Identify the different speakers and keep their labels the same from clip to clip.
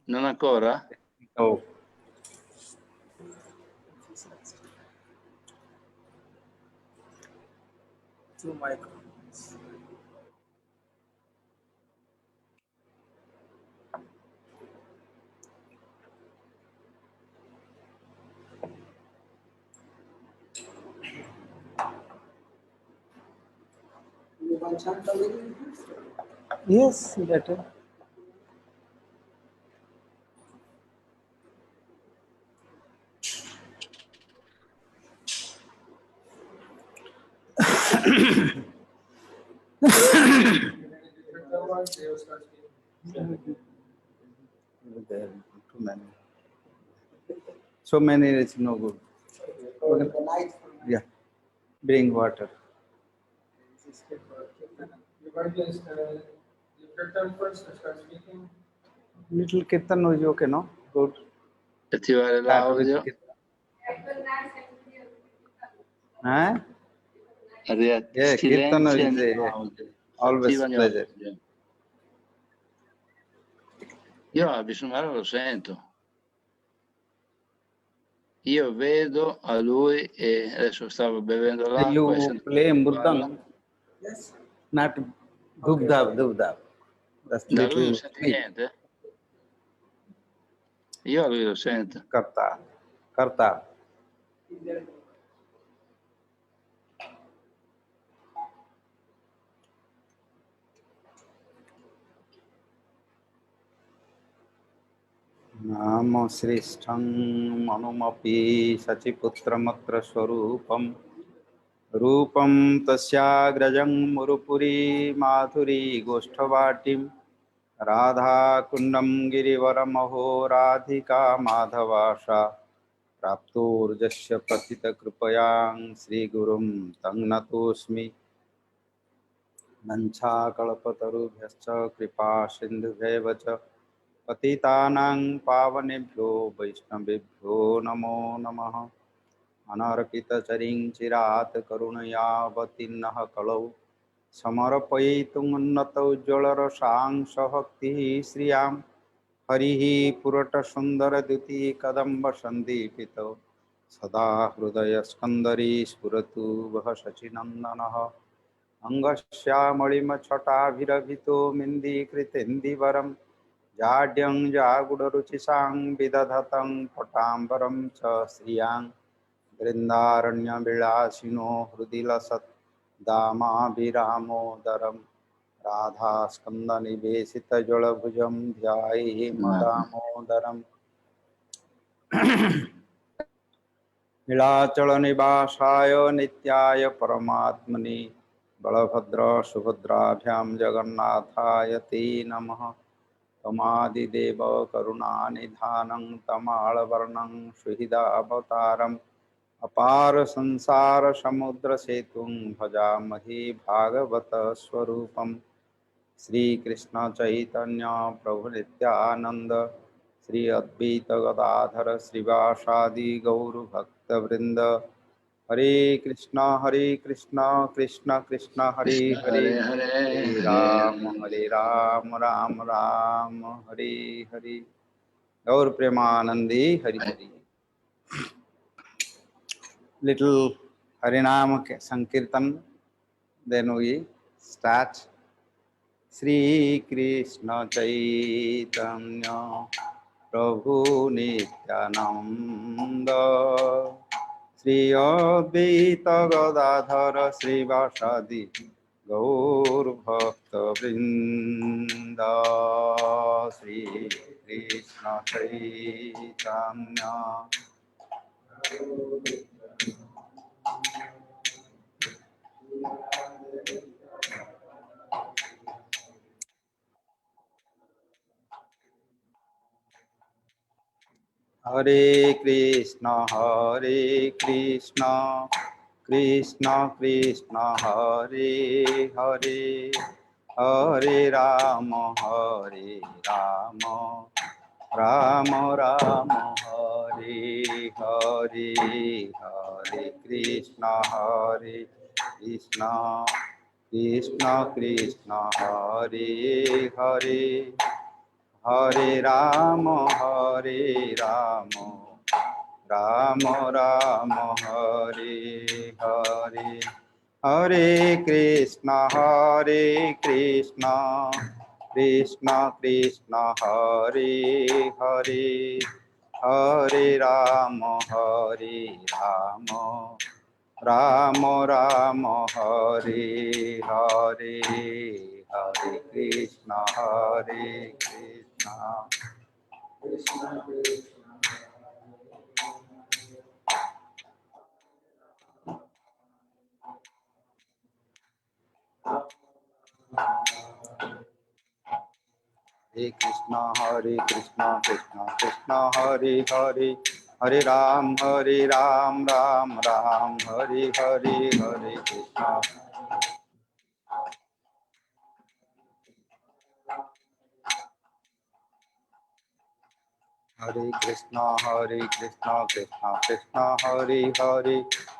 Speaker 1: Non ancora?
Speaker 2: Oh.
Speaker 3: Two microphones. You want to chant a little?
Speaker 2: Yes, better. There too many. So many is no good. Okay.
Speaker 3: The light.
Speaker 2: Yeah. Bring water.
Speaker 4: You're going to the kirtan first or start speaking?
Speaker 2: Little kirtan is okay, no? Good.
Speaker 1: Attivare
Speaker 2: Start with
Speaker 1: l'audio.
Speaker 2: kirtan. Huh? Yeah, kirtan is always pleasure.
Speaker 1: Io a Bisumaro lo sento. Io vedo a lui e adesso stavo bevendo l'acqua.
Speaker 2: You play murdang,
Speaker 3: Yes.
Speaker 2: not dubdab, dubdab. That's
Speaker 1: Da lui
Speaker 2: little
Speaker 1: non senti
Speaker 2: sweet.
Speaker 1: niente? Io a lui lo sento.
Speaker 2: Karta. Karta. Namo Srishtham Manumapi Sachiputramattra Swarupam Rupam Tasyagrajam Murupuri Madhuri Goshtavatim Radha Kundam Girivaramaho Radhika Madhavasha Praptorjasya Patita Kripayang Sri Gurum Tangnatosmi Mancha Kalpatarubhyascha Kripa Sindhubhyevacha पतितानां पावनेभ्यो वैष्णवेभ्यो नमो नमः अनार्पितचरिं चिरात् करुणयावतीर्णः कलौ समर्पयितुमुन्नतोज्ज्वलरसांसभक्तिः श्रियां हरिः पुरटसुन्दरद्युति कदम्बसन्दीपितौ सदा हृदयस्कन्दरी स्फुरतु वः शचीनन्दनः अङ्गस्यामलिमच्छटाभिरभितो मिन्दीकृतेन्दीवरम् जाड्यं जागुडरुचिसां विदधतं पटाम्बरं च श्रियां वृन्दारण्यविलासिनो हृदि लसत् दामाभिरामोदरं राधास्कन्दनिवेशितजलभुजं ध्यायेमदामोदरम् नीलाचलनिवासाय नित्याय परमात्मने बलभद्रसुभद्राभ्यां जगन्नाथाय ते नमः तमादिदेव करुणानिधानं तमालवर्णं सुहृदावतारम् अपार संसार समुद्र सेतुं भजामहे भागवत स्वरूपम् श्रीकृष्ण चैतन्य प्रभु नित्यानंद श्री अद्वैत गदाधर श्रीवासादि गौर भक्तवृंद हरे कृष्ण कृष्ण कृष्ण हरे हरे हरे राम राम राम हरे हरे गौर Premanandi Hari Hari little Harinam Sankirtan, then we start. Sri Krishna Chaitanya Prabhu Nityananda Sri Advaita Gadadhara Sri Vasadi Gaur Bhakta Vrinda Sri Krishna Chaitanya Hare Krishna Krishna Krishna Hare Hare Hare Rama Rama Rama Hare Hare Hare Krishna Krishna Krishna Hare Hare Hare Rama, Rama Rama, Hare Hare, Hare Krishna, Krishna Krishna, Hare Hare, Hare Rama, Rama Rama, Hare Hare, Hare Krishna,
Speaker 3: Krishna Krishna.
Speaker 2: Hare Krishna, Krishna Krishna, Hare Hare, Hare Ram, Ram Ram, Hare Hare, Hare Krishna. Hare Krishna, Krishna Krishna, Hare Hare,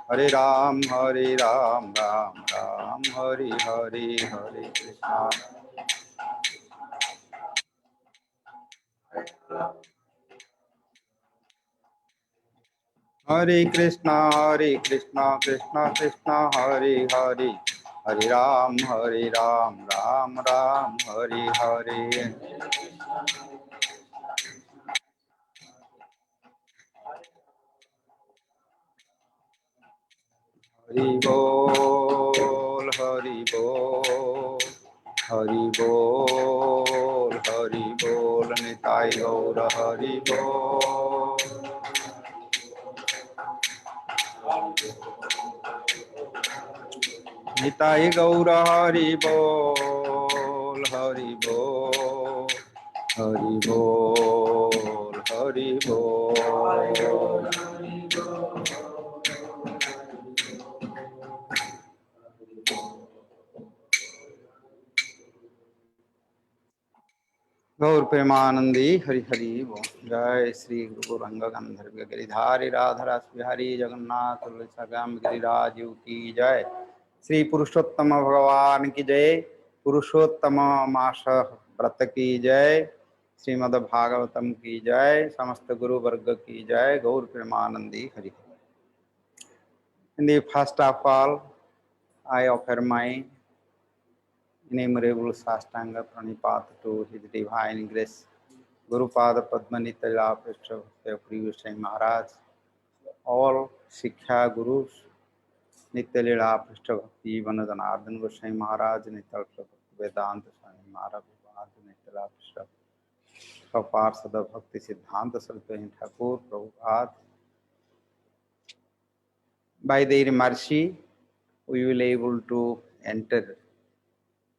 Speaker 2: Hare Ram, Ram Ram, Hare Hare, Hare Krishna. Hare Krishna, Krishna Krishna, Hare Hare, Hare Ram, Ram Ram, Hare Hare. Hari Bol, Hari Bol, Hari Bol, Hari Bol, Nitai Gaura Hari Bol. Nitai Gaura Hari Bol, Hari Bol, Hari Bol, Hari Bol. गौर प्रेमानंदी हरि हरि बोल। जय श्री गुरु रंग गंधर्व गिरिधारी राधरास बिहारी जगन्नाथ सगम गिरिराज की जय। श्री पुरुषोत्तम भगवान की जय। पुरुषोत्तम मास व्रत की जय। श्रीमद् भागवतम की जय। समस्त गुरु वर्ग की जय। गौर Premanandi Hari. In the first of all, I offer my innumerable Sastanga Pranipat to His Divine Grace, Gurupada Padmanita Lapishta Priyusai Maharaj, all Sikha Gurus, Nityalila Pishta Bhakti Vanadanardan Goswami Maharaj, Nital Vedanta Swami Maharaj, Nityala Pishta Parsada Bhakti Siddhanta Saraswati Thakur Prabhupada. By their mercy, we will able to enter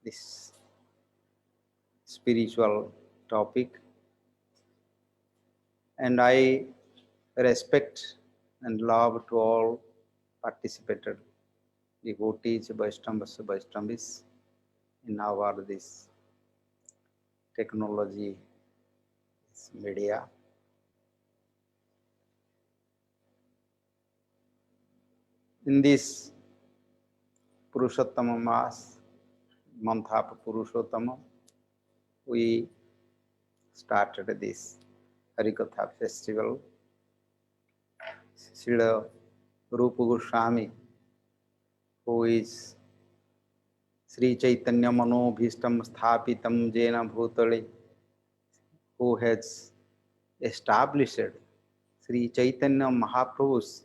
Speaker 2: this spiritual topic, and I respect and love to all participated devotees, Vaishnavis in our this technology, this media. In this Purushottama Mas, month of Purushottama, we started this Harikatha festival. Srila Rupa Goswami, who is Sri Chaitanya Mano Bhishtam Sthapitam Jena Bhutale, who has established Sri Chaitanya Mahaprabhu's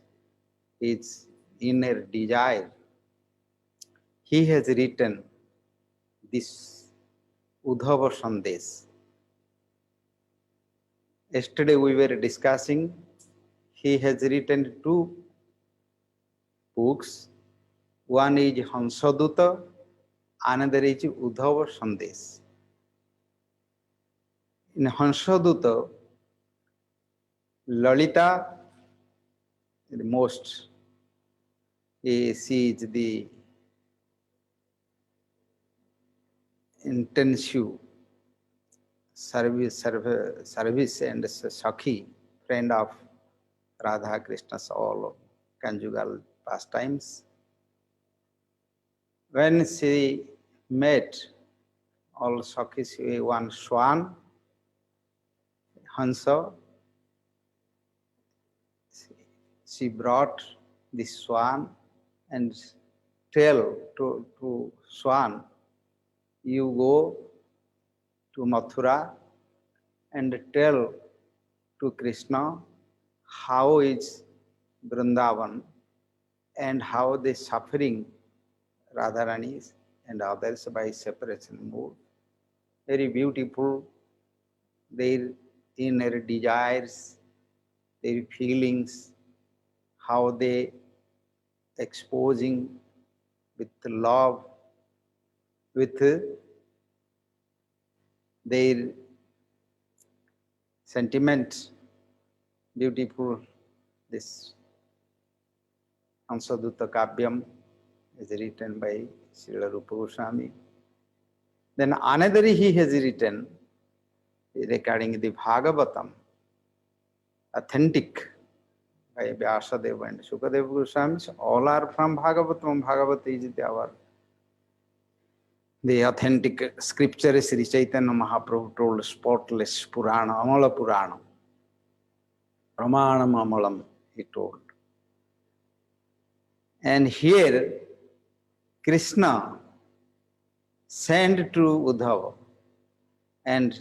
Speaker 2: his inner desire. He has written this Uddhava Sandesh. Yesterday we were discussing, he has written two books. One is Hansaduta, another is Uddhava Sandesh. In Hansaduta, Lalita, the most, she is the intensive service and Sakhi, friend of Radha Krishna's all conjugal pastimes. When she met all Sakhis, one swan, Hansa, she brought the swan and tell to swan, you go to Mathura and tell to Krishna how is Vrindavan and how the suffering Radharani and others by separation move. Very beautiful, their inner desires, their feelings, how they exposing with love, with their sentiments, beautiful. This Hansadutta Kavyam is written by Srila Rupa Goswami. Then another he has written regarding the Bhagavatam, authentic, by Vyasadeva and Sukadeva Goswamis. All are from Bhagavatam. Bhagavata is the authentic scripture. Sri Chaitanya Mahaprabhu told spotless Purana, Amala Purana. Pramanam Amalam, he told. And here, Krishna sent to Uddhava and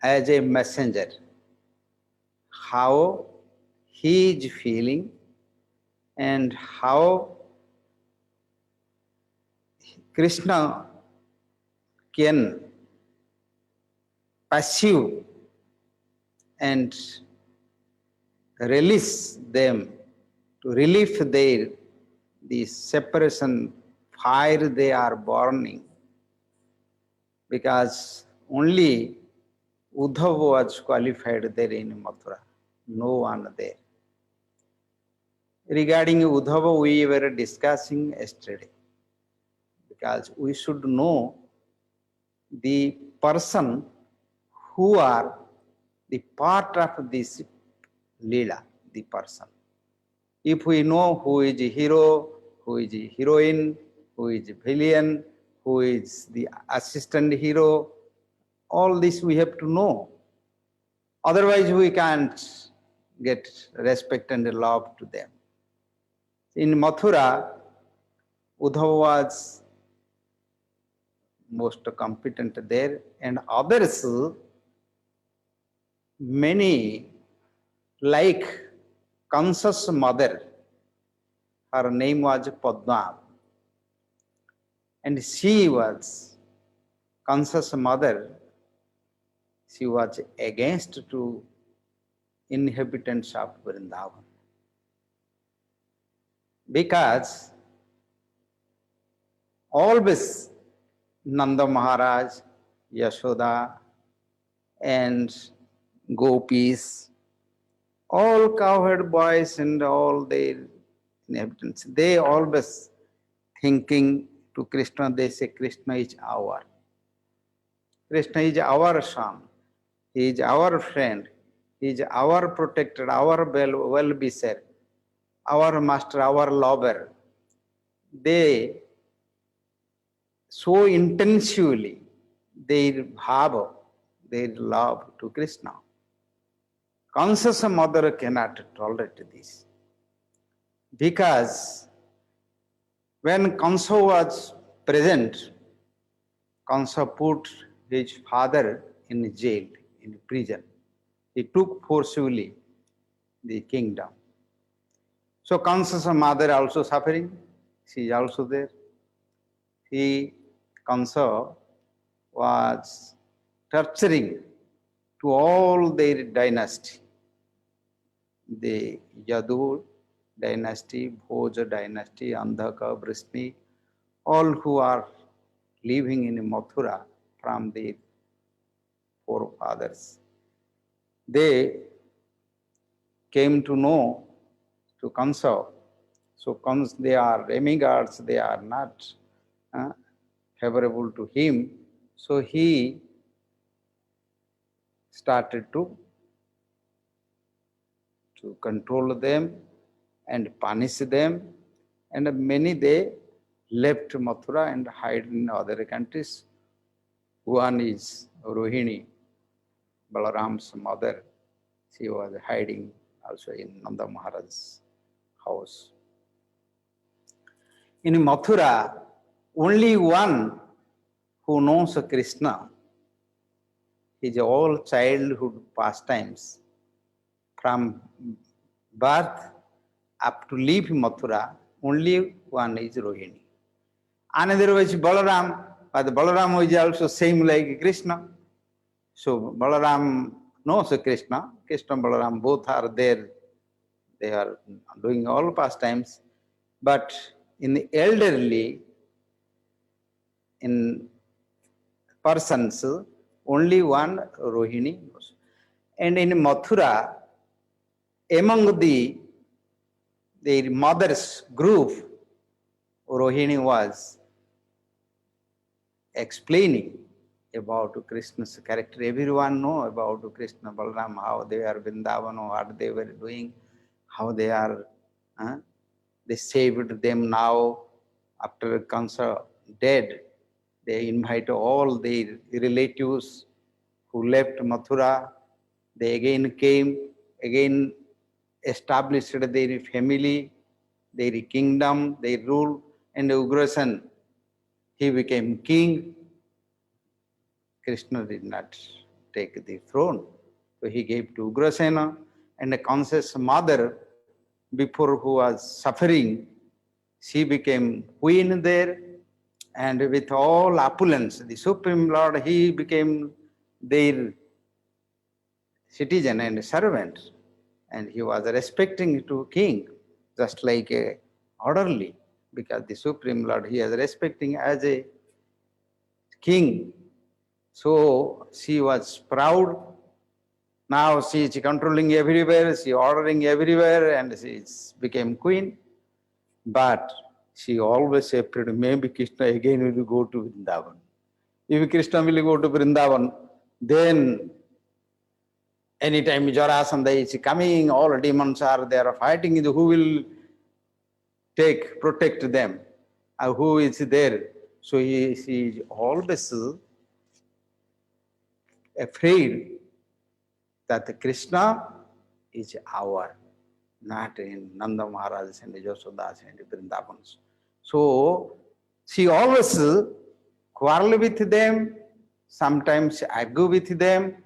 Speaker 2: as a messenger, how he is feeling and how Krishna can pursue and release them, to relieve their the separation fire they are burning, because only Uddhava was qualified there in Mathura, no one there. Regarding Uddhava, we were discussing yesterday, because we should know the person who are the part of this Leela, the person. If we know who is a hero, who is a heroine, who is a villain, who is the assistant hero, all this we have to know. Otherwise we can't get respect and love to them. In Mathura, Uddhava was most competent there, and others, many, like Kansa's mother, her name was Padma, and she was, Kansa's mother, she was against to inhabitants of Vrindavan. Because always Nanda Maharaj, Yashoda, and gopis, all cowherd boys and all their inhabitants, they always thinking to Krishna, they say Krishna is our. Krishna is our son. He is our friend. He is our protector, our well-wisher, our master, our lover. They so intensively their bhava, their love to Krishna. Kansa's mother cannot tolerate this. Because when Kansa was present, Kansa put his father in jail, in prison. He took forcibly the kingdom. So Kansa's mother also suffering. She is also there. Kansa was torturing to all their dynasty. The Yadu dynasty, Bhoja dynasty, Andhaka, Vrishni, all who are living in Mathura from the forefathers. They came to know to Kansa. So they are demigods, they are not favorable to him. So he started to control them and punish them, and many they left Mathura and hid in other countries. One is Rohini. Balaram's mother, she was hiding also in Nanda Maharaj's house. In Mathura, only one who knows Krishna, his all childhood pastimes, from birth up to leave Mathura, only one is Rohini. Another was Balaram, but Balaram is also same like Krishna. So Balaram knows Krishna. Krishna and Balaram both are there. They are doing all pastimes. But in the elderly, in persons, only one Rohini knows. And in Mathura, among their mother's group, Rohini was explaining about Krishna's character. Everyone know about Krishna, Balaram, how they are Vrindavan, what they were doing, how they are, they saved them now after Kansa dead. They invite all their relatives who left Mathura. They again came, again established their family, their kingdom, their rule, and Ugrasen, he became king. Krishna did not take the throne. So he gave to Ugrasena, and a conscious mother, before who was suffering, she became queen there, and with all opulence, the Supreme Lord, he became their citizen and servant, and he was respecting to king, just like a orderly, because the Supreme Lord, he is respecting as a king. So she was proud. Now she is controlling everywhere, she ordering everywhere, and she became queen. But she always afraid, maybe Krishna again will go to Vrindavan. If Krishna will go to Vrindavan, then anytime Jarasandha is coming, all demons are there fighting, who will protect them? Who is there? So she is always afraid that Krishna is our, not in Nanda Maharaj and Yashodas and Vrindavans. So she always quarrel with them, sometimes argue with them,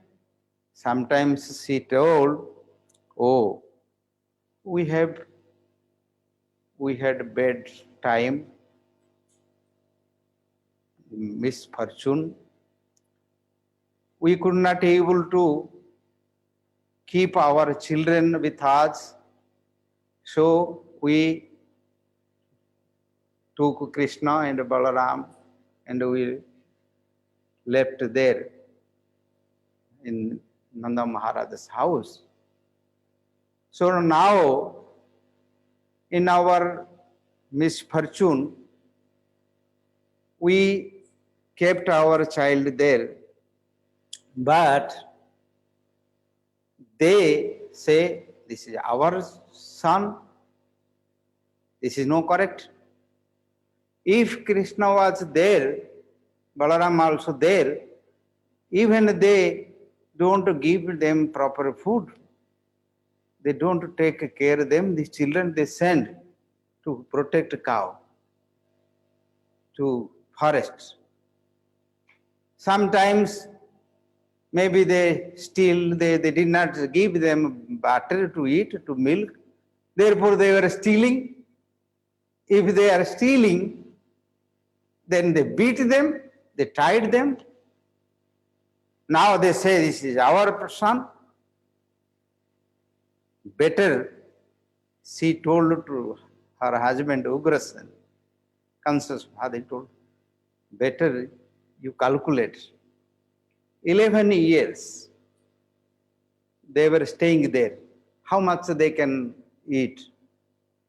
Speaker 2: sometimes she told, oh, we had bad time, misfortune. We could not able to keep our children with us, so we took Krishna and Balaram and we left there in Nanda Maharaj's house. So now, in our misfortune, we kept our child there, but they say, this is our son, this is no correct. If Krishna was there, Balaram also there, even they don't give them proper food, they don't take care of them, the children they send to protect cow, to forests. Sometimes maybe they steal, they did not give them butter to eat, to milk, therefore they were stealing. If they are stealing, then they beat them, they tied them. Now they say, this is our son. Better, she told to her husband Ugrasen, conscious father told, better you calculate. 11 years they were staying there. How much they can eat?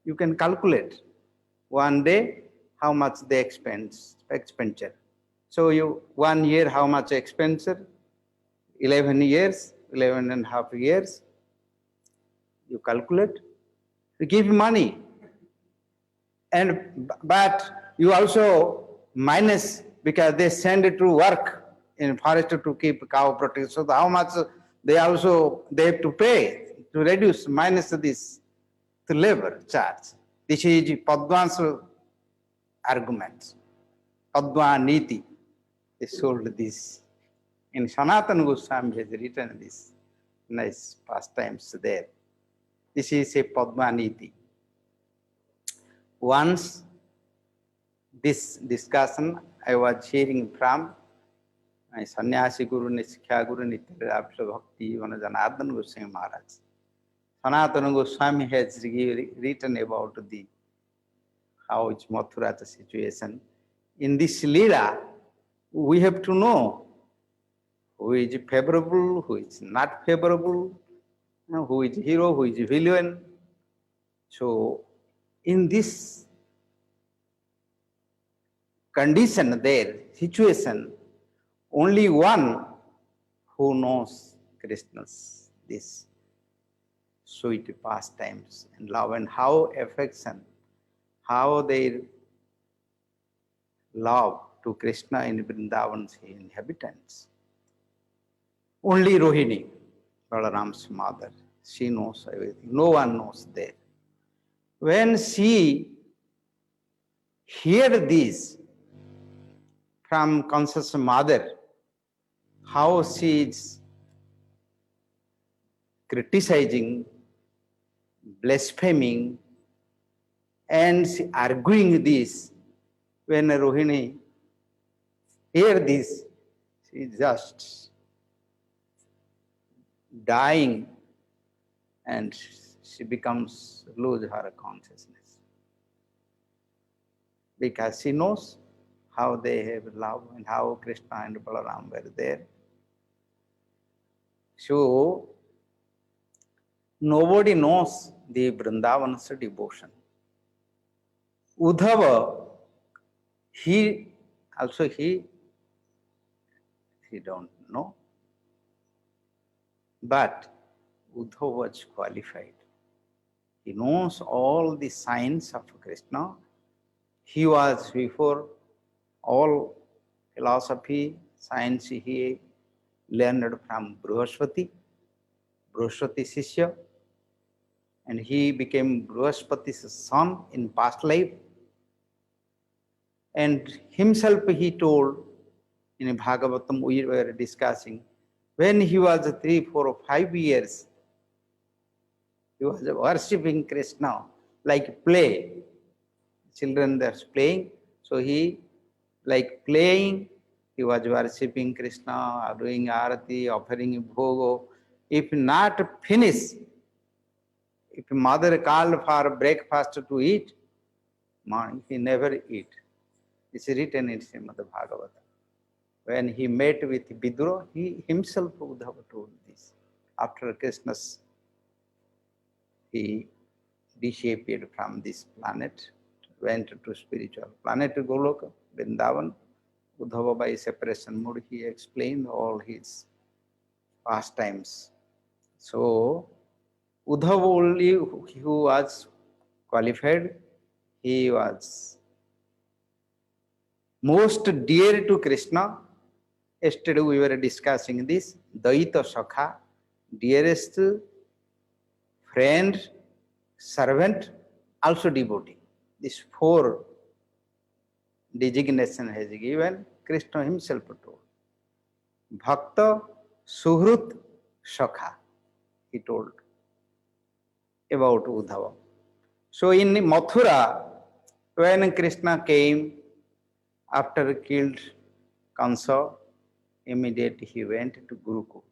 Speaker 2: You can calculate. One day, how much they expenditure. So 1 year, how much expenditure? 11 years, 11 and a half years. You calculate. You give money. But you also minus, because they send it to work in forest to keep cow protection. So how much they have to pay to reduce minus this to labor charge. This is Padma's argument. Padma Niti. They sold this. In Sanatana Goswami has written this nice pastimes there. This is a Padma Niti. Once this discussion I was hearing from my Sannyasi Guru, Nisikha Guru, Nityabhasha Bhakti, Janardhan Goswami Maharaj. Sanatana Goswami has written about how it's Mathura's situation. In this Leela, we have to know who is favorable, who is not favorable, who is hero, who is villain. So, in this condition there, situation, only one who knows Krishna's this sweet pastimes and love and how affection, how their love to Krishna in Vrindavan's inhabitants. Only Rohini, Balaram's mother, she knows everything. No one knows there. When she heard this from conscious mother, how she is criticizing, blaspheming, and arguing this, when Rohini heard this, she is just dying and she becomes lose her consciousness. Because she knows how they have love and how Krishna and Balaram were there. So, nobody knows the Vrindavan's devotion. Uddhava, he don't know. But Uddhava was qualified. He knows all the signs of Krishna. He was before all philosophy, science, he learned from Brihaspati Sishya, and he became Brihaspati's son in past life. And himself he told in Bhagavatam, we were discussing, when he was 3, 4, or 5 years, he was worshipping Krishna like play. Children are playing, so he, like playing, he was worshipping Krishna, doing arati, offering bhogo. If not finish, if mother called for breakfast to eat, he never eat. It's written in Srimad Bhagavatam. When he met with Vidura, he himself would have told this. After Krishna's, he disappeared from this planet, went to spiritual planet Goloka, Vrindavan. Uddhava by separation mode, he explained all his pastimes. So, Uddhava only who was qualified, he was most dear to Krishna. Yesterday we were discussing this, Daita Sakha, dearest friend, servant, also devotee. These 4 designation has given, Krishna himself told. Bhakta, Suhrut, Sakha, he told about Uddhava. So in Mathura, when Krishna came, after killed Kansa, immediately he went to Gurukul.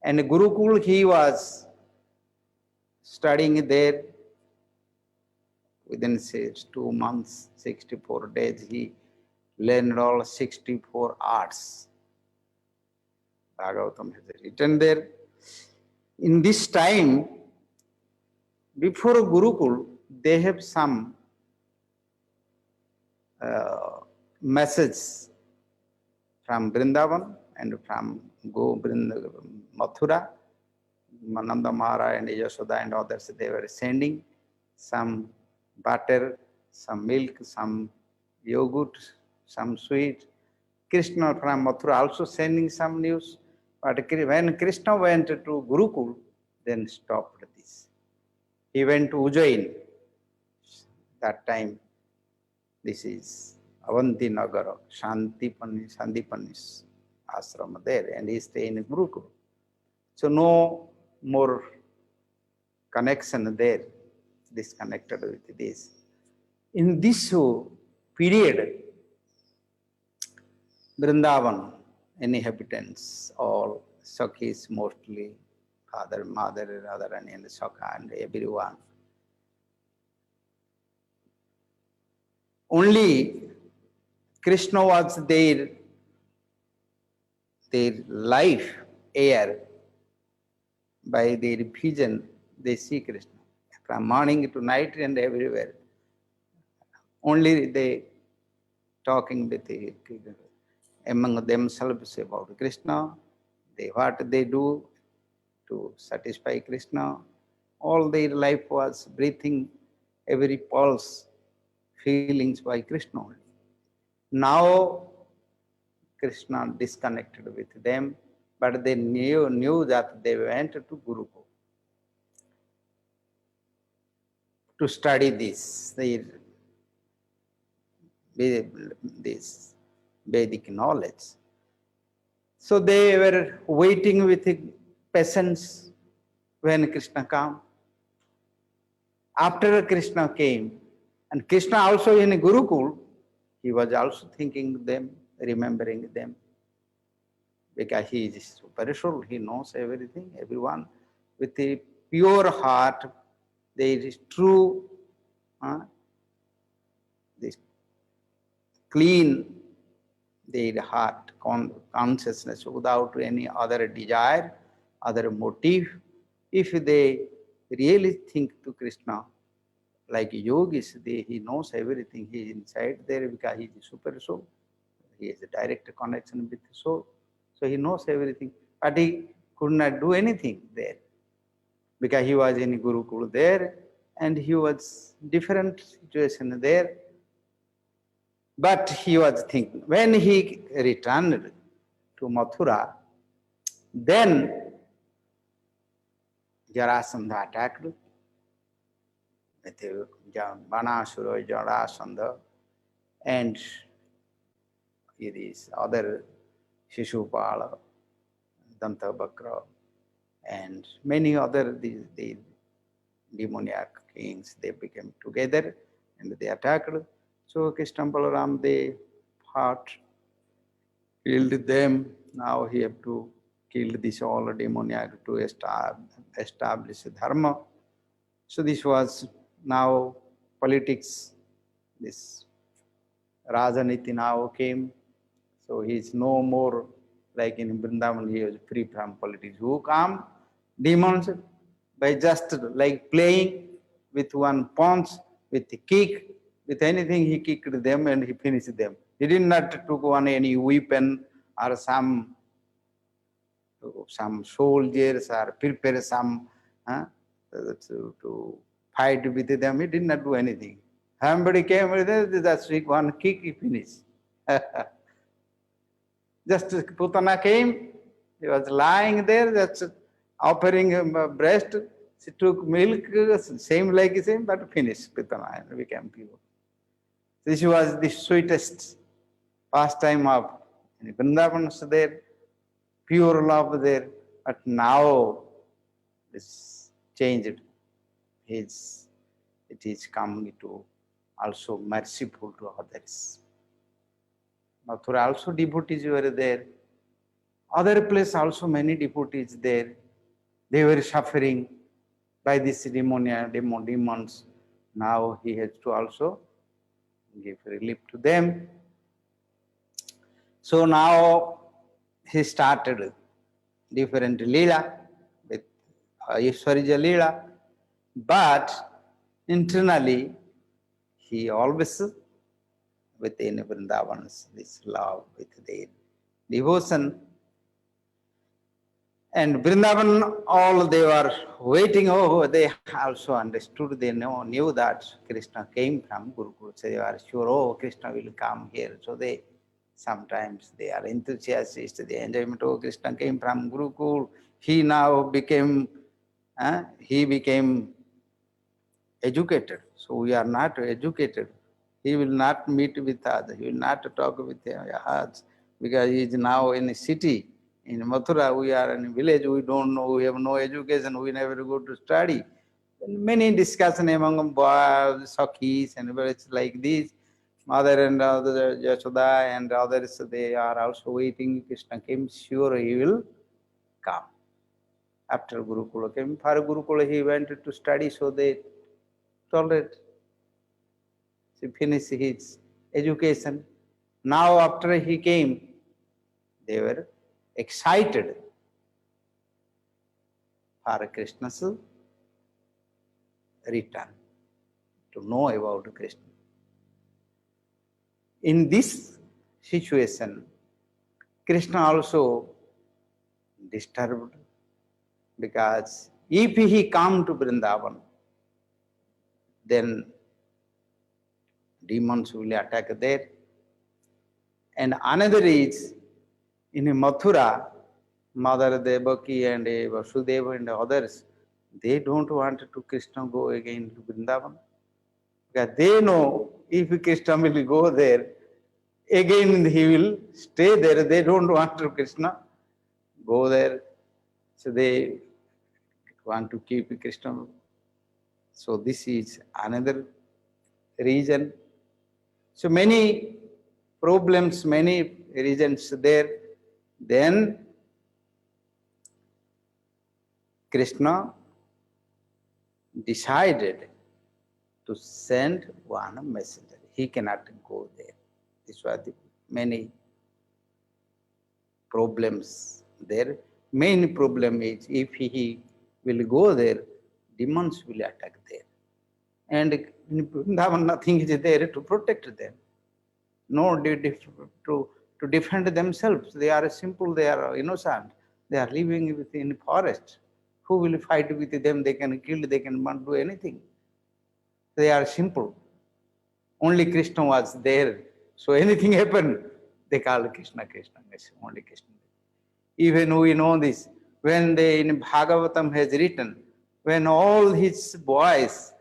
Speaker 2: And Gurukul, he was studying there. Within 2 months, 64 days, he learned all 64 arts. Bhagavatam has written there. In this time, before Gurukul, they have some message from Vrindavan and from Mathura. Nanda Maharaj and Yashoda and others, they were sending some butter, some milk, some yogurt, some sweet. Krishna from Mathura also sending some news. But when Krishna went to Gurukul, then stopped this. He went to Ujjain. That time, this is Avanti Nagara, Sandipani's ashram there, and he stayed in Gurukul. So no more connection there, disconnected with this. In this period, Vrindavan inhabitants, all Sakhis mostly, father, mother, Radharani and Sakha and everyone. Only Krishna was their life air. By their vision, they see Krishna. From morning to night and everywhere. Only they talking with among themselves about Krishna, what they do to satisfy Krishna. All their life was breathing, every pulse, feelings by Krishna only. Now, Krishna disconnected with them, but they knew that they went to Gurukul to study this Vedic knowledge. So they were waiting with patience when Krishna came. After Krishna came, and Krishna also in Gurukul, he was also thinking them, remembering them. Because he is spiritual, he knows everything, everyone. With a pure heart, there is true, this clean their heart consciousness without any other desire, other motive. If they really think to Krishna, like yogis, he knows everything. He is inside there because he is super soul. He has a direct connection with the soul. So he knows everything. But he could not do anything there. Because he was in Gurukul there and he was different situation there. But he was thinking, when he returned to Mathura, then Jarasandha attacked with Banasura, Jarasandha, and these other Shishupala, Dantabhakra, and many other the demoniac kings, they became together and they attacked. So Krishna Balaram, they fought, killed them. Now he have to kill this all demoniac to establish dharma. So this was now politics. This Rajaniti now came. So he is no more like in Vrindavan, he was free from politics. Who come? Demons, by just like playing with one punch, with a kick, with anything, he kicked them and he finished them. He did not took on any weapon or some soldiers or prepare some to fight with them. He did not do anything. Somebody came with just one kick, he finished. Just Putana came, he was lying there, just offering breast. She took milk, same like same, but finished Putana and became pure. This was the sweetest pastime of Vrindavan there, pure love there. But now this changed. It is coming to also merciful to others. Mathura also devotees were there. Other place also many devotees there. They were suffering by this demons. Now he has to also give relief to them. So now he started different Leela with Ishwarija Leela, but internally he always within Vrindavan's this love with their devotion. And Vrindavan, all they were waiting. Oh, they also understood, they knew that Krishna came from Gurukul. So they were sure, oh, Krishna will come here. So they Sometimes they are enthusiastic. The enjoyment of Krishna came from Gurukul. He now became, he became educated. So we are not educated. He will not meet with us. He will not talk with us because he is now in a city. In Mathura, we are in a village. We don't know. We have no education. We never go to study. Many discussion among boys, Sakhis, and it's like this. Mother and other Yashoda and others, they are also waiting. Krishna came, sure he will come. After Gurukula came, for Gurukula he went to study, so they tolerate. He finished his education. Now after he came, they were excited for Krishna's return, to know about Krishna. In this situation, Krishna also disturbed, because if he come to Vrindavan, then demons will attack there. And another is, in Mathura, Mother Devaki and Vasudeva and others, they don't want to Krishna go again to Vrindavan. Because they know if Krishna will go there, again he will stay there. They don't want to Krishna go there. So they want to keep Krishna. So this is another reason. So many problems, many reasons there. Then Krishna decided to send one messenger. He cannot go there. These were the many problems there. Main problem is, if he will go there, demons will attack there. And in Vrindavan, nothing is there to protect them. No, to defend themselves. They are simple, they are innocent. They are living within forest. Who will fight with them? They can kill, they can not do anything. They are simple. Only Krishna was there. So anything happened, they call Krishna, Krishna. Only Krishna. Even we know this. When they in Bhagavatam has written, when all his boys,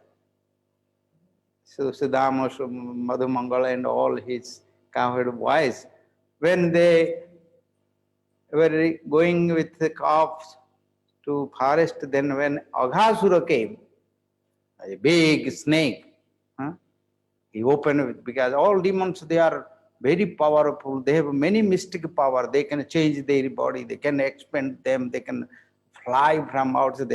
Speaker 2: so Sudama, Madhumangala and all his cowherd boys, when they were going with the calves to forest, then when Aghasura came, a big snake, he opened it, because all demons, they are very powerful. They have many mystic power. They can change their body. They can expand them. They can fly from outside.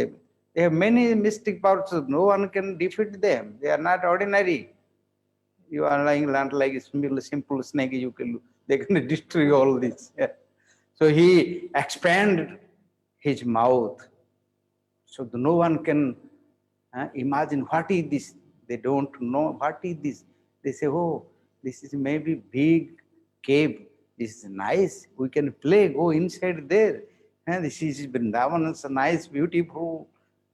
Speaker 2: They have many mystic powers. So no one can defeat them. They are not ordinary. You are like a simple snake. They can destroy all this. Yeah. So he expanded his mouth, so no one can imagine what is this. They don't know what is this. They say, oh, this is maybe big cave. This is nice. We can play. Go inside there. And this is Vrindavan. It's nice, beautiful.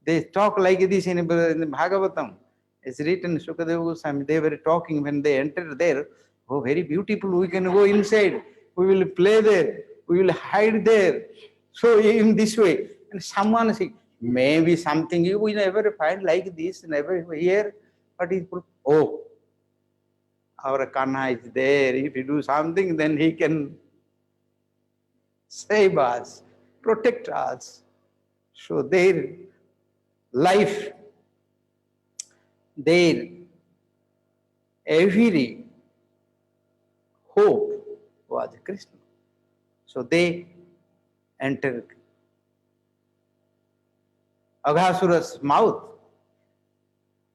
Speaker 2: They talk like this in Bhagavatam. It's written, Shukadeva Goswami. They were talking when they entered there. Oh, very beautiful. We can go inside. We will play there. We will hide there. So in this way, and someone say, maybe something you will never find like this, never hear. But oh, our Kanha is there. If you do something, then he can save us, protect us. So their life, their every hope was Krishna. So they entered Aghasura's mouth,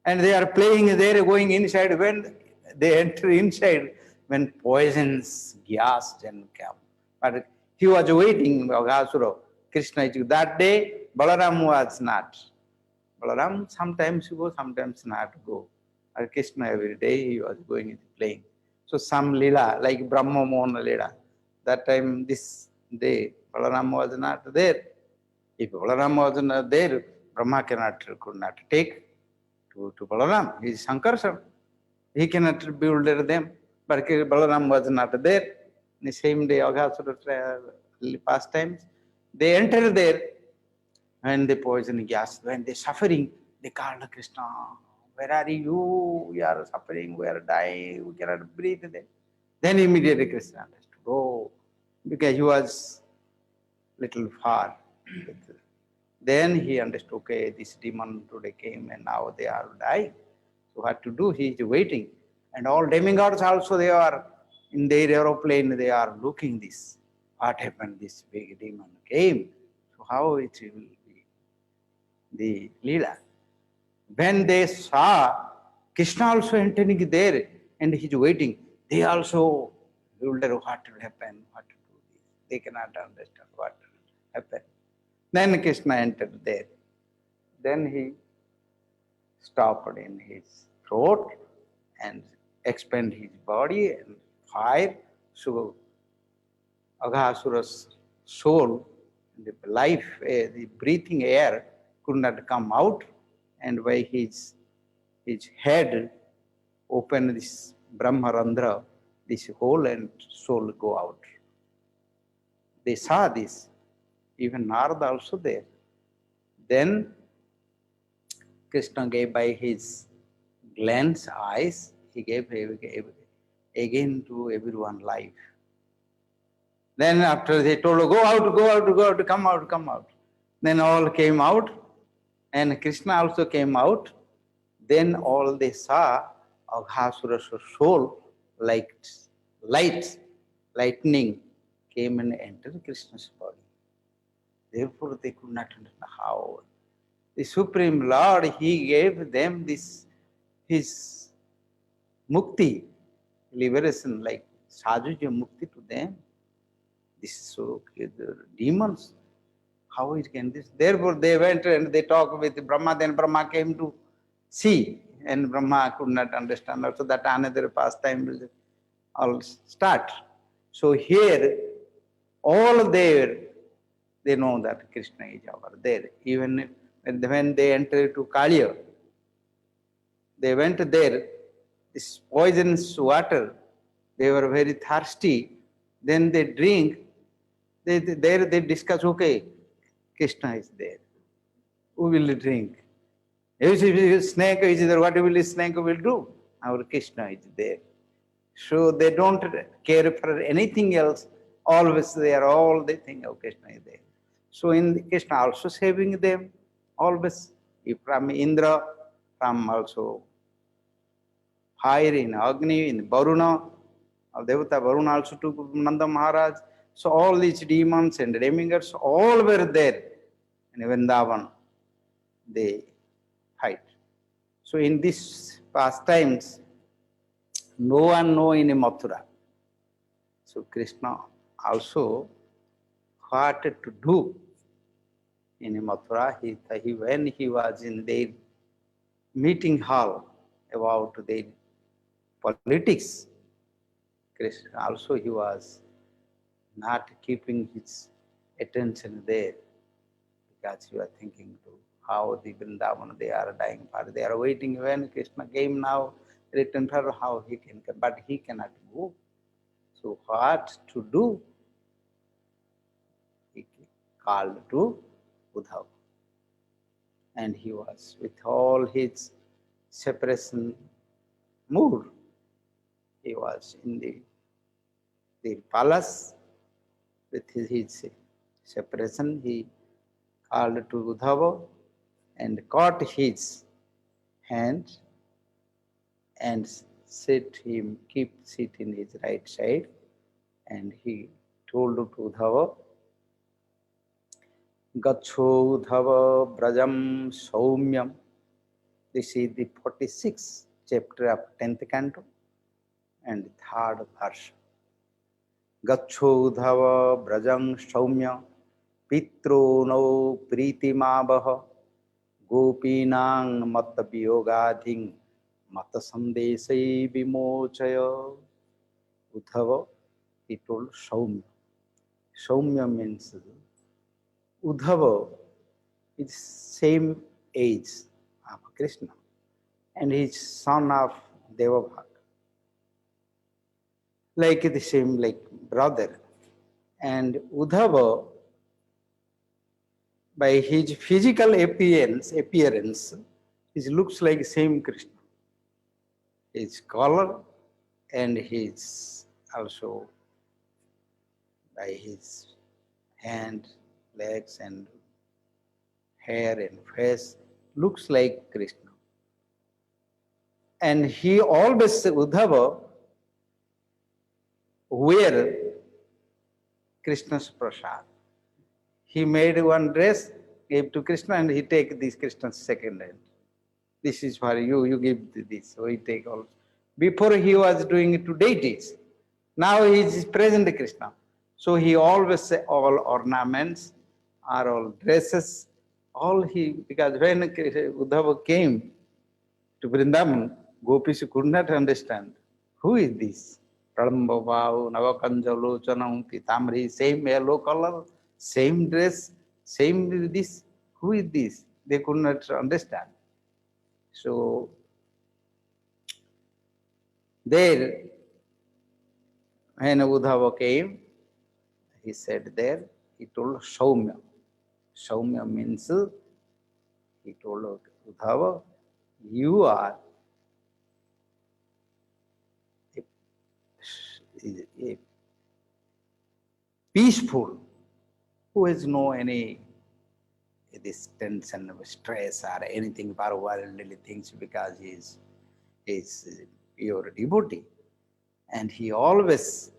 Speaker 2: and they are playing there, going inside. When they enter inside, when poisons, gas, and came. But he was waiting, Aghasura. Krishna is that day. Balaram was not. Balaram sometimes go, sometimes not go. But Krishna every day he was going and playing. So some lila, like Brahma Mohana lila, that time this day Balaram was not there. If Balaram was not there, Brahma could not take to Balaram. He is Sankarshan. He cannot build them. But Balaram was not there. the same day, Aghasura pastimes, they enter there and they poison gas. When they're suffering, they call Krishna, where are you? We are suffering, we are dying, we cannot breathe. Then immediately Krishna understood, oh, because he was little far. Then he understood, okay, this demon today came and now they are dying. So what to do? He is waiting. And all demigods also, they are in their aeroplane, they are looking this. What happened? This big demon came. So how it will be? The Leela. When they saw Krishna also entering there and he is waiting, they also wonder what will happen, what to do. They cannot understand what will happen. Then Krishna entered there. Then he stopped in his throat and expand his body and fire. So Aghasura's soul, the life, the breathing air could not come out, and by his head open this Brahmarandra, this hole, and soul go out. They saw this. Even Narada also there. Then Krishna gave by his glance, eyes, he gave again to everyone life. Then after they told, go out, go out, go out, come out, come out. Then all came out and Krishna also came out. Then all they saw Aghasura's soul like lightning came and entered Krishna's body. Therefore they could not understand how. The Supreme Lord, he gave them this, his mukti, liberation, like Sajuja mukti to them. This is so, the demons, how it can this? Therefore they went and they talked with Brahma, then Brahma came to see, and Brahma could not understand. Also that another pastime will all start. So here, all there, they know that Krishna is over there. Even when they entered to Kaliya, they went there, this poisonous water, they were very thirsty. Then they drink, they discuss, okay, Krishna is there. Who will drink? If a snake is there, what will the snake will do? Our Krishna is there. So they don't care for anything else. Always they are all, they think, oh, Krishna is there. So in Krishna also saving them, always, from Indra, from also fire in Agni, in Varuna, Devata Varuna also took Nanda Maharaj. So all these demons and demigods, all were there in Vrindavan. They fight. So in these pastimes, no one know in Mathura. So Krishna also what to do in Mathura. When he was in their meeting hall about their politics, Krishna also he was not keeping his attention there, because he was thinking to how the Vrindavan, they are dying for, they are waiting when Krishna came now, return for how he can come, but he cannot go. So what to do? He called to Uddhava. And he was with all his separation mood. He was in the palace with his separation. He called to Uddhava and caught his hand and said him, keep seat in his right side. And he told to Uddhava, Gacho Uddhava Brajam Saumyam. This is the 46th chapter of 10th canto and 3rd verse. Gacho Uddhava Brajam Saumya Pitro no Pritimabha Gopinang Matapiyogadhing Mata Sandesai Vimochaya. Uddhava, he told Saumya. Saumya means Uddhava is same age of Krishna and he is son of Devabhaga. like the same like brother. And Uddhava, by his physical appearance, he looks like same Krishna. His color and his also by his hand, legs and hair and face looks like Krishna. And he always, Uddhava, wear Krishna's prasad. He made one dress, gave to Krishna, and he take this Krishna's second hand. This is for you, you give this. So he take all. Before he was doing it to deities. Now he is present Krishna. So he always say all ornaments are all dresses, all he, because when Uddhava came to Vrindavan, gopis could not understand. Who is this? Pralamba Bhav, Navakanjalo, Chanam, Pitamri, same yellow color, same dress, same this. Who is this? They could not understand. So there, when Uddhava came, he said there, he told Saumya. Saumya means, he told Uddhava, you are a peaceful, who has no any this tension, stress or anything for worldly things, because he is pure devotee. And he always,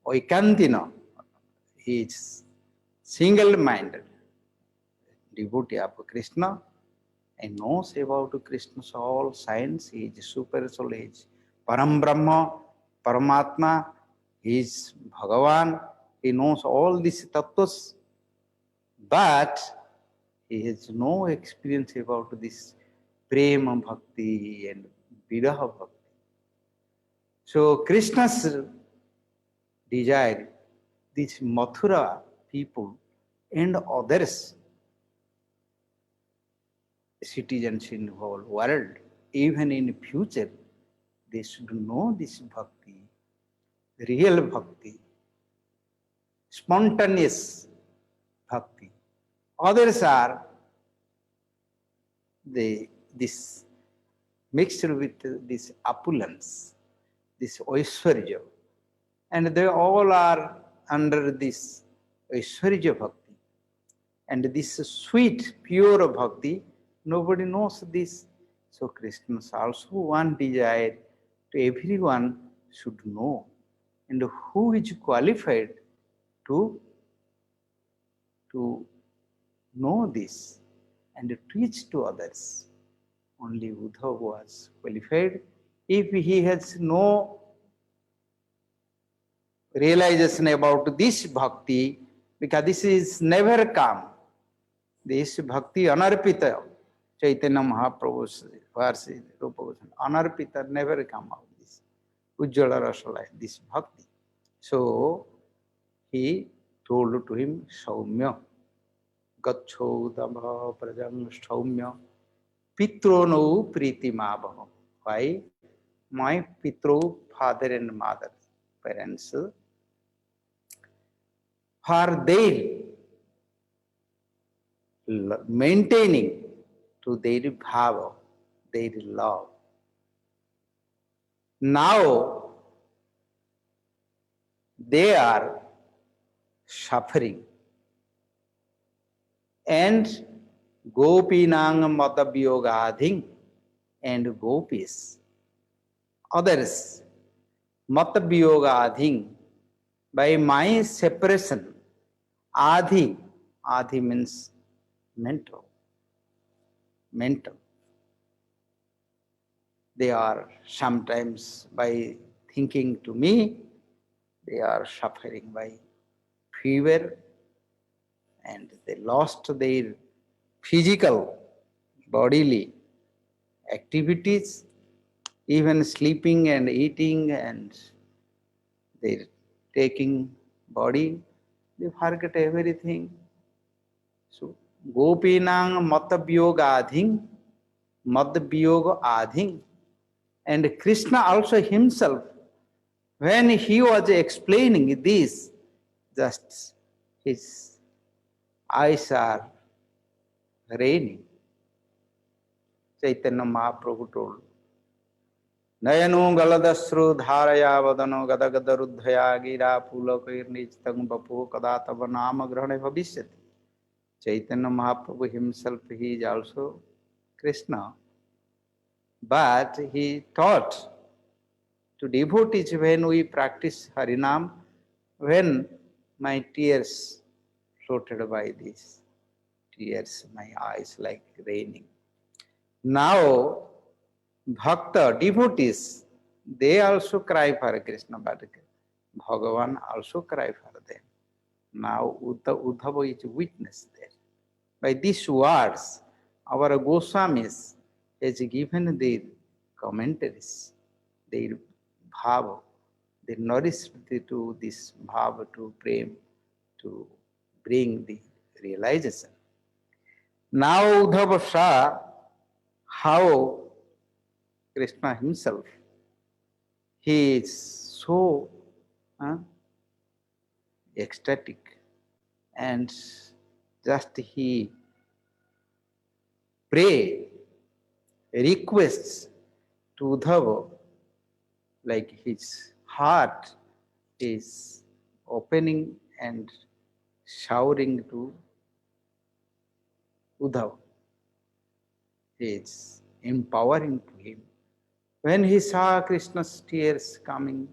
Speaker 2: Oikantina, he is single-minded devotee of Krishna and knows about Krishna's all science. He is super soul, he is Param Brahma, Paramatma, he is Bhagavan, he knows all these tattvas, but he has no experience about this prema bhakti and viraha bhakti. So Krishna's desire, these Mathura people and others, citizens in the whole world, even in future, they should know this bhakti, real bhakti, spontaneous bhakti. Others are this mixed with this opulence, this Aishwarya, and they all are under this Aishwarya bhakti. And this sweet, pure bhakti, nobody knows this. So Krishna's also one desire to everyone should know. And who is qualified to know this and to teach to others? Only Uddhava was qualified. If he has no realization about this bhakti, because this is never come, this bhakti anarpita, Chaitanya Mahaprabhu's verse, Rupa Goswami, anarpita never come out this Ujjala Rasala, this bhakti. So he told to him, Saumya, Gacho Dambha Prajang Saumya, Pitro no Priti Mabha. Why? My Pitro, father and mother, parents, for their maintaining to their bhava, their love. Now they are suffering. And Gopinang Matabyogadhing and gopis, others, Matabyogadhing, by my separation, Adhi means mental. They are sometimes by thinking to me, they are suffering by fever and they lost their physical, bodily activities, even sleeping and eating and their taking body, they forget everything. So, Gopinang Matabyogadhing, Madbyoga Adhing, and Krishna also himself, When he was explaining this, just his eyes are raining. Chaitanya Mahaprabhu told, Nayanu galadasru dharaya vadano gadagadarudhaya gira pulakir nijtang bapu kadatava nama grahane bhavishyati. Chaitanya Mahaprabhu himself, he is also Krishna. But he taught to devotees when we practice Harinam, when my tears floated by these tears, my eyes like raining. Now, Bhakta, devotees, they also cry for Krishna, but Bhagavan also cry for them. Now, Uddhava is witness there. By these words, our Goswamis has given their commentaries, their bhava, they nourished to this bhava, to prem, to bring the realization. Now Uddhava saw how Krishna himself, he is so ecstatic, and just he pray, requests to Uddhava, like his heart is opening and showering to Uddhava. It's empowering to him. When he saw Krishna's tears coming,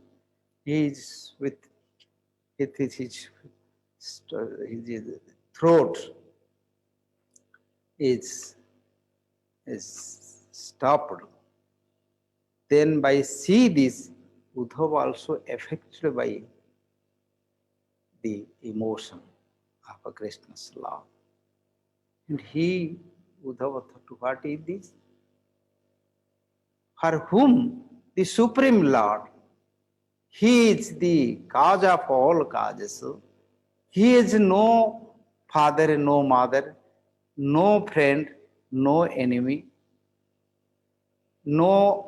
Speaker 2: he is with his throat is stopped. Then by see this, Uddhava also affected by the emotion of Krishna's love. And he, Uddhava, thought, what is this? For whom the Supreme Lord, he is the cause of all causes. He is no father, no mother, no friend, no enemy, no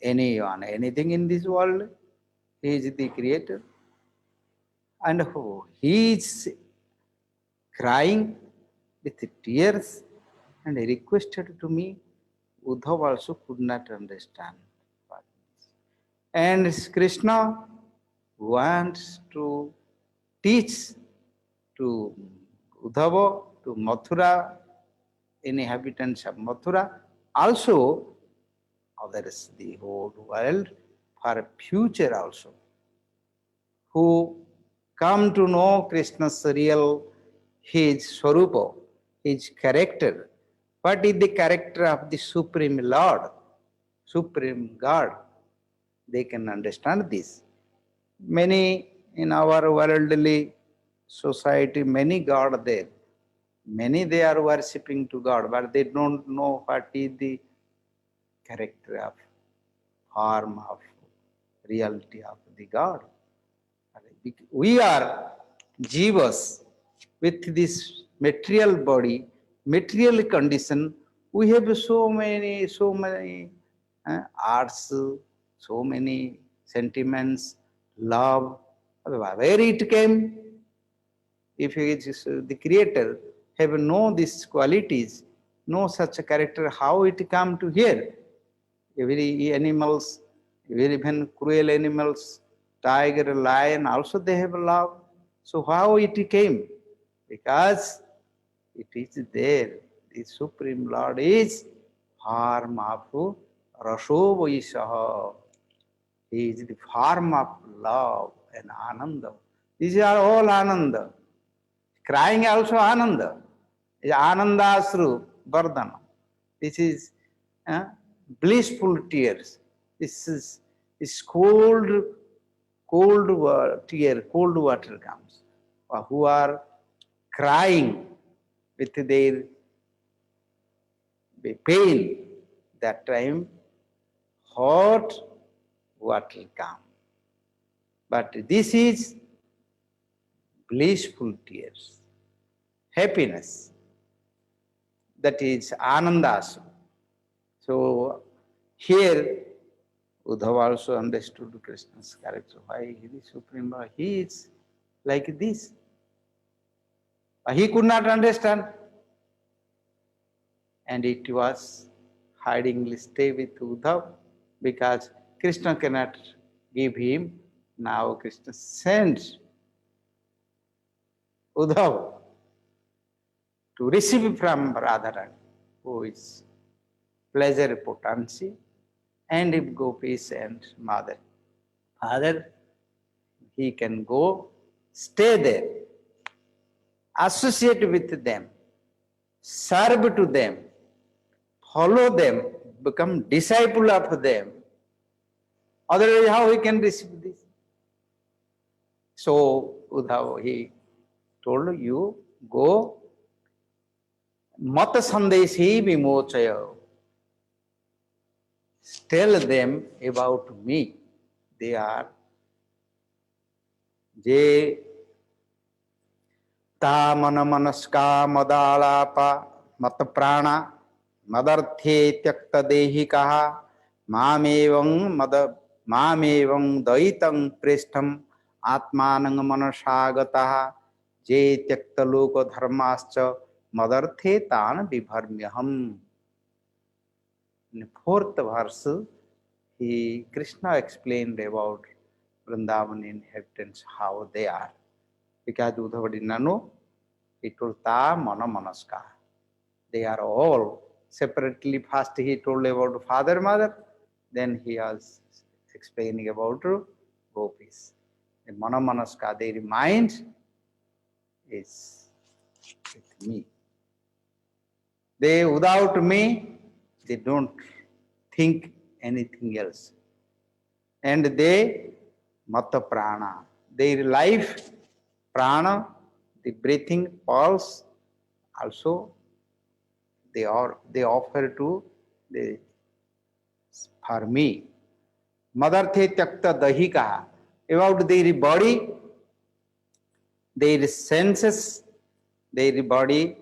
Speaker 2: anyone, anything in this world. He is the creator. And he is crying with tears and requested to me. Uddhava also could not understand what it is. And Krishna wants to teach to Uddhava, to Mathura, inhabitants of Mathura, also others, the whole world, for future also, who come to know Krishna's real, his Swarupa, his character. What is the character of the Supreme Lord, Supreme God? They can understand this. Many in our worldly society, many God there. Many they are worshipping to God, but they don't know what is the character of, form of, reality of the God. We are jivas with this material body, material condition. We have so many arts, so many sentiments, love. Where it came? If it is the creator have no these qualities, no such a character, how it come to here? Every animals, even cruel animals, tiger, lion, also they have love. So how it came? Because it is there. The Supreme Lord is form of Raso Vaisaha. He is the form of love and Ananda. These are all Ananda. Crying also Ananda. Anandasru Vardhana. This is blissful tears. This is cold tear, cold water comes. Who are crying with their pain, that time hot water comes. But this is blissful tears, happiness. That is Anandasu. So here Uddhava also understood Krishna's character. Why he is Supreme Lord? He is like this. But he could not understand. And it was hidingly stay with Uddhava because Krishna cannot give him. Now Krishna sends Uddhava to receive from Radharani, who is pleasure potency, and if gopis and mother, father, he can go, stay there, associate with them, serve to them, follow them, become disciple of them. Otherwise, how he can receive this? So Uddhava, he told you, go, mata sandeshi vimochaya. Tell them about me. They are je ta mana manaska madalapa mata prana madarthe tyakta dehi kaha mamevang daitang preshtham atmanang manasagataha je tyakta loka dharmascha madarthe tan vibharmyaham. In the fourth verse, Krishna explained about Vrindavan inhabitants, how they are. Because Uddhava did not know, he told Ta Mana Manaska. They are all separately. First he told about father, mother, then he was explaining about gopis. The Mana Manaska, their mind is with me. They, without me, they don't think anything else. And they, mata prana, their life, prana, the breathing pulse, also they offer to for me. Madarthe tyakta dahika, about their body, their senses, their body,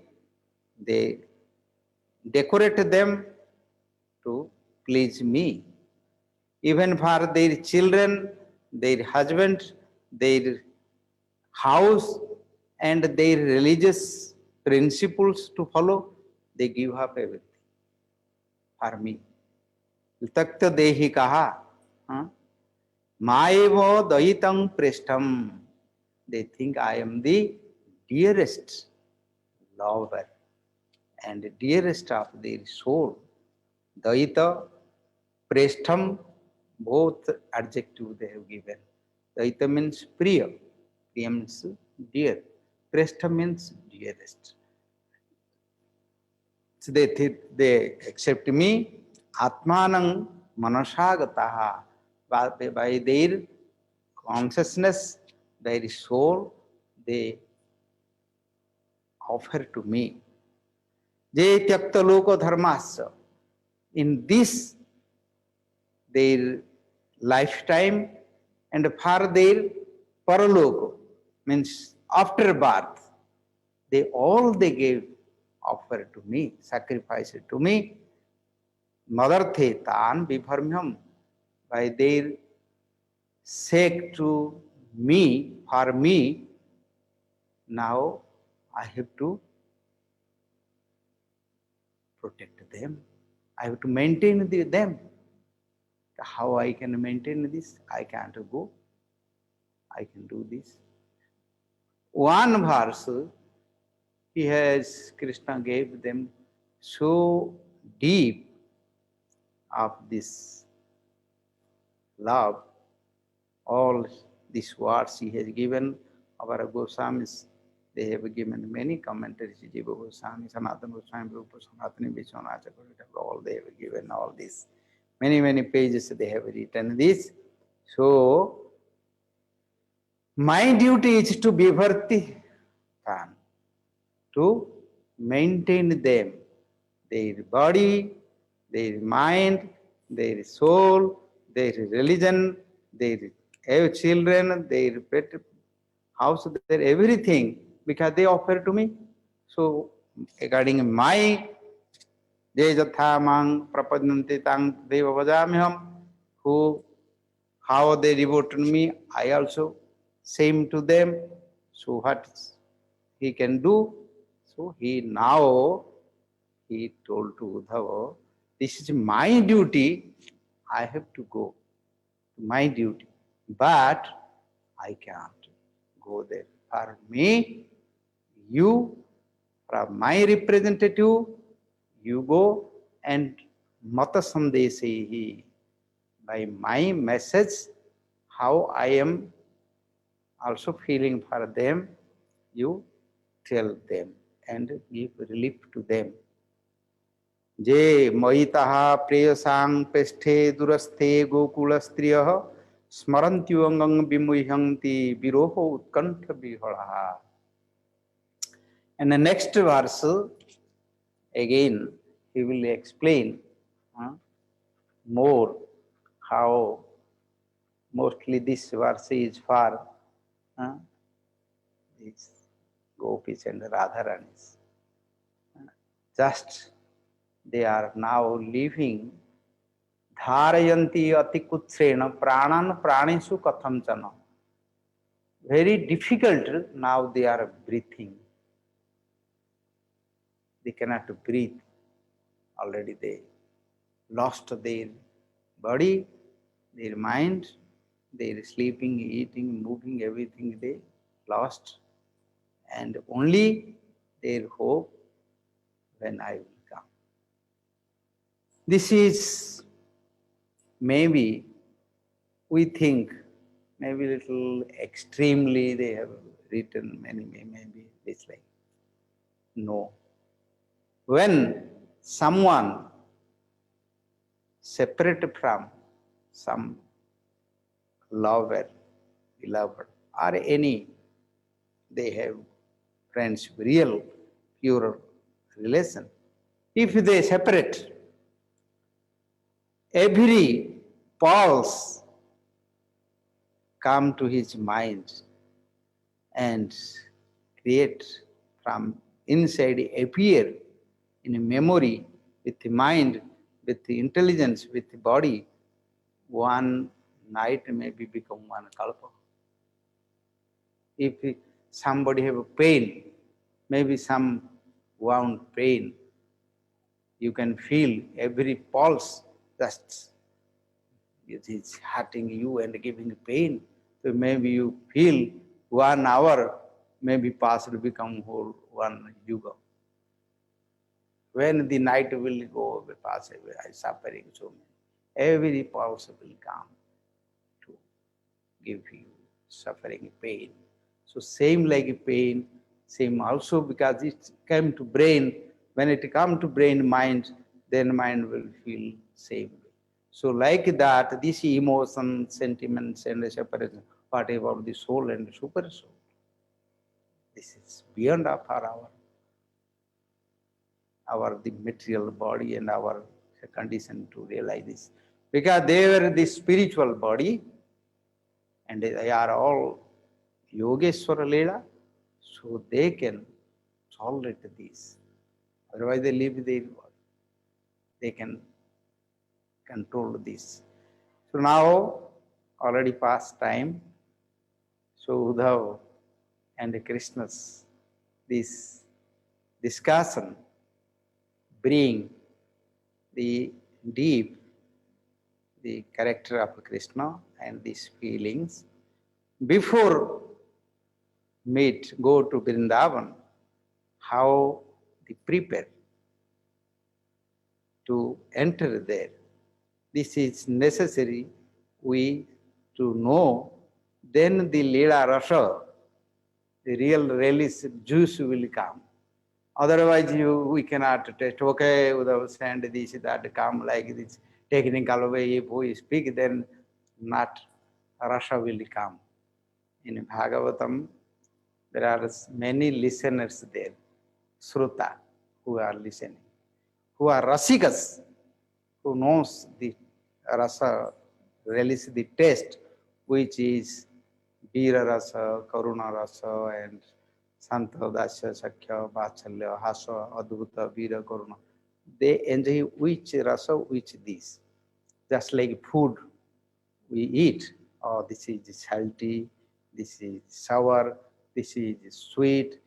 Speaker 2: they decorate them to please me. Even for their children, their husband, their house, and their religious principles to follow, they give up everything for me. Takta dehi kaha, maevo daitang preshtham. They think I am the dearest lover and dearest of their soul. Daita, preshtham, both adjectives they have given. Daita means priya, priya means dear, preshtham means dearest. So they accept me, atmanang manasagataha, by their consciousness, their soul, they offer to me. Je tyakta loka dharmasya. In this, their lifetime and for their paraloka, means after birth, they gave offer to me, sacrifice to me. Madarthe tan vibharmyam, by their sake to me, for me, now I have to protect them. I have to maintain them. How I can maintain this? I can't go. I can do this. One verse, Krishna gave them so deep of this love. All these words he has given. Our Goswamis, they have given many commentaries. Jiva Goswami, Sanatana Goswami, Rupa Sanatana, Vishwanath Chakravarti, all they have given all this. Many pages they have written this. So, my duty is to Vibharti, to maintain them, their body, their mind, their soul, their religion, their children, their pet house, their everything, because they offer to me. So, regarding my Je jatha mang prapadanti tang deva vajamyam, who, how they devoted me, I also same to them. So what he can do? So he told to Uddhava, this is my duty, I have to go to my duty, but I can't go there. For me, you, from my representative, you go and Mata Sandesehi, by my message, how I am also feeling for them, you tell them and give relief to them. Je moitaha preyasang pesthe durasthe gokula striyaha smarantyuangang vimuhyanti viroho utkantha vihalaha. And the next verse, again, he will explain more how mostly this verse is for these gopis and Radharanis. Just they are now living dharayanti atikutsrena pranan praneshu katham chana. Very difficult now they are breathing. They cannot breathe. Already they lost their body, their mind, their sleeping, eating, moving, everything they lost. And only their hope when I will come. This is maybe, we think, maybe little extremely they have written, many, maybe it's like, no. When someone separate from some lover, beloved, or any, they have friends, real, pure relation. If they separate, every pulse come to his mind and create from inside, appear in a memory with the mind, with the intelligence, with the body. One night maybe become one kalpa. If somebody have a pain, maybe some wound pain, you can feel every pulse just it is hurting you and giving pain. So maybe you feel 1 hour, maybe past will become whole one yuga. When the night will go, will pass away, I suffering so many. Every pulse will come to give you suffering, pain. So same like pain, same also because it came to brain. When it come to brain, mind, then mind will feel same way. So like that, this emotion, sentiments and separation, what about the soul and the super soul? This is beyond of our the material body and our condition to realize this. Because they were the spiritual body and they are all Yogeshwara Leela, so they can tolerate this. Otherwise they live their body. They can control this. So now, already past time, so Uddhava and Krishna's this discussion bring the deep, the character of Krishna and these feelings. Before go to Vrindavan, how they prepare to enter there. This is necessary we to know, then the Leela Rasa, the real relish juice will come. Otherwise we cannot taste, okay, without sand, this, that, come like this technical way. If we speak, then not Rasa will come. In Bhagavatam, there are many listeners there, Sruta, who are listening, who are Rasikas, who knows the Rasa, relish the taste, which is Veera Rasa, Karuna Rasa, and Santa Dasya, Sakhya, Vatsalya, Hasa, Adhuta, Veera, Karuna. They enjoy which Rasa, which this. Just like food, we eat. Oh, this is salty, this is sour, this is sweet,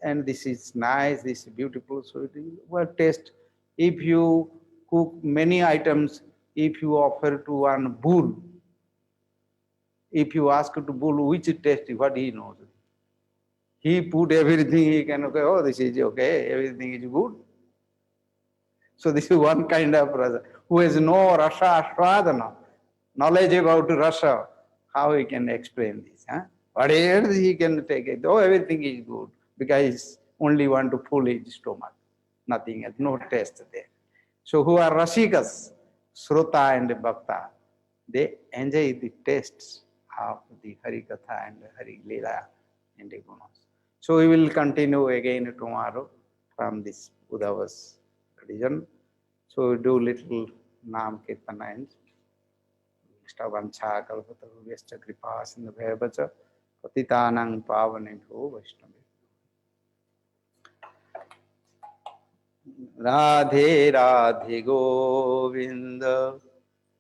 Speaker 2: and this is nice, this is beautiful. So it is well taste. If you cook many items, if you offer to one bull, if you ask to bull which is tasty, what he knows? He put everything, he can, okay, oh, this is okay, everything is good. So this is one kind of rasa. Who has no rasa aswadana, knowledge about rasa, how he can explain this? Whatever he can take it, oh, everything is good, because only want to fill his stomach, nothing else, no taste there. So who are rasikas, srota and bhakta, they enjoy the tastes of the Harikatha and Hari Leela and the Gunas. So we will continue again tomorrow from this Uddhava's religion. So we do little Nam Kirtana and Stavamcha Kalpataruvyascha Kripa Sindhubhaya Patitanang Pavanebhyo Vaishnavebhyo. Radhe Radhe Govinda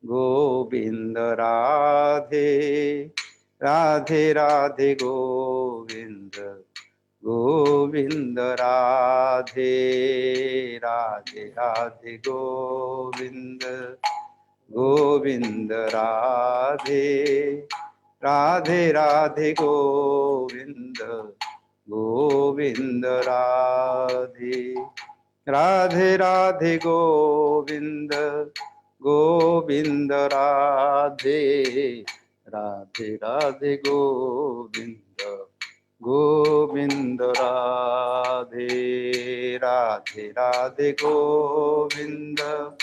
Speaker 2: Govinda Radhe Radhe Radhe Govinda Govinda Radhe Radhe Radhe Govinda Govinda Radhe Radhe Radhe Govinda Govinda Radhe Radhe Radhe Govinda Govinda Radhe Radhe Radhe Govinda Govinda Radhe Radhe Radhe Govinda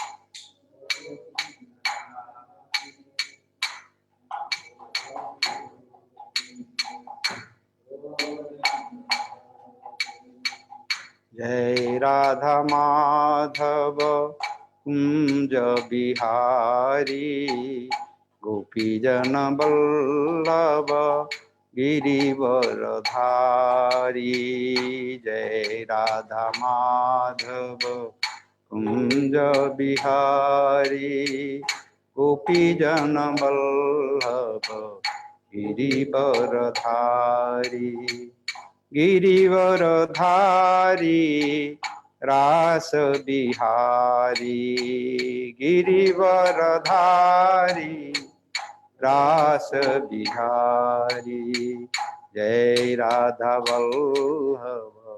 Speaker 2: Jai Radha Madhava Kunja Bihari Gopi Jana Vallabha Girivaradhari Jai Radha Madhava Kunja Bihari Gopi Jana Vallabha Girivaradhari Girivaradhari Rasa Bihari Girivaradhari Rasa Bihari Jai Radha Vallabha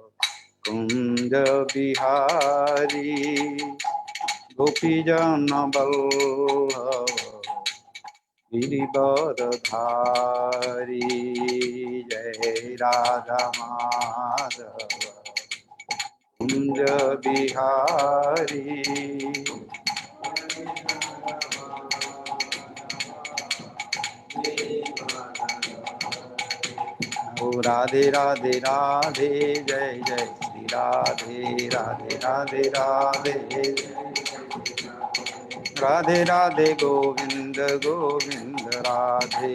Speaker 2: Kunja Bihari Gopi Jana Vallabha Girivaradhari Jai Radha Madhava Kunja Bihari Oh Radhe Radhe Radhe Jai Jai Shri Radhe Radhe Radhe Radhe Radhe Radhe Govinda Govinda Radhe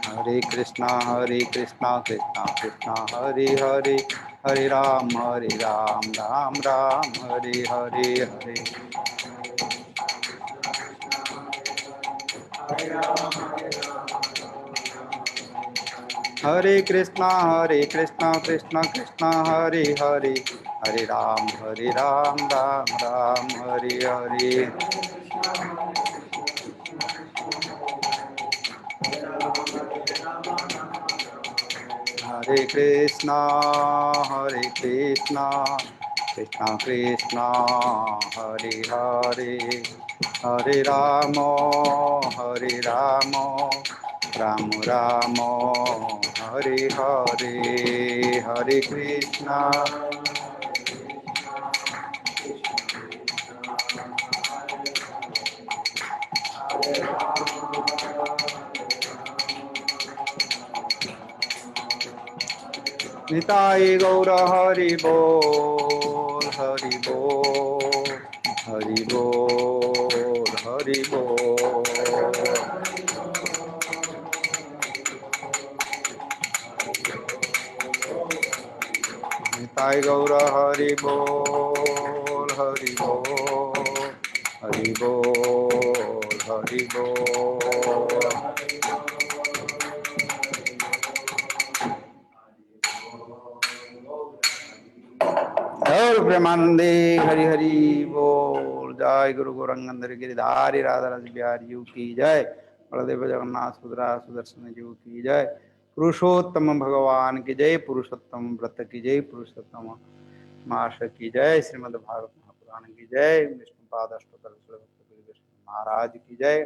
Speaker 2: Hare Krishna Krishna Krishna Hare Hare Hare Ram Ram Ram Hare Hare Hare Hare Krishna Krishna Krishna Hare Hare Hare Ram Ram Ram Hare Hare Hare Krishna Krishna Krishna Hare Hare Hare Rama Ram Ram Hare Hare Hare Krishna Nitai Gaura Hari Bol Hari Bol Hari Bol Hari Bol Nitai Gaura Hari Bol Hari Bol Hari बोल हरि बोल। और प्रेमानंदे हरि हरि बोल। जय गुरु गौरांगधर गिरिधारी राधा बिहारी जी की जय। बलदेव जगन्नाथ सुभद्रा सुदर्शन जी की जय। पुरुषोत्तम भगवान की जय। पुरुषोत्तम व्रत की जय। पुरुषोत्तम मास की जय। श्रीमद् भागवत महापुराण की जय। विष्णुपाद अष्टोत्तर महाराज की जय।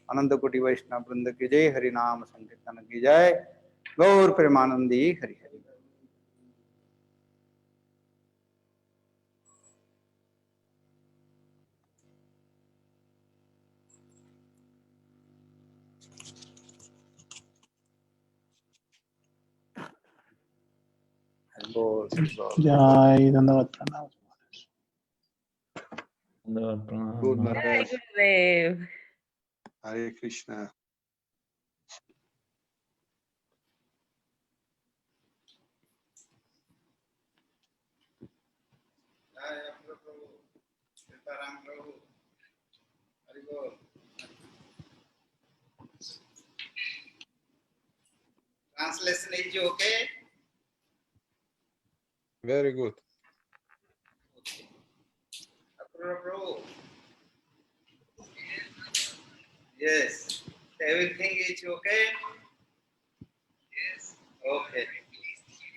Speaker 2: अनंत कोटि वैष्णव वृंद की जय। हरि नाम संकीर्तन की जय। गौर प्रेमानंदी हरि हरि। बोल बोल।
Speaker 5: जय धन्यवाद प्रणाम।
Speaker 6: Good
Speaker 7: Jai
Speaker 6: Maharaj.
Speaker 7: Gurudev.
Speaker 6: Hare Krishna.
Speaker 2: जय प्रभु सीताराम प्रभु हरि बोल। Translation is okay?
Speaker 6: Very good.
Speaker 2: Okay. Prabhu. Yes. Everything is okay? Yes. Okay.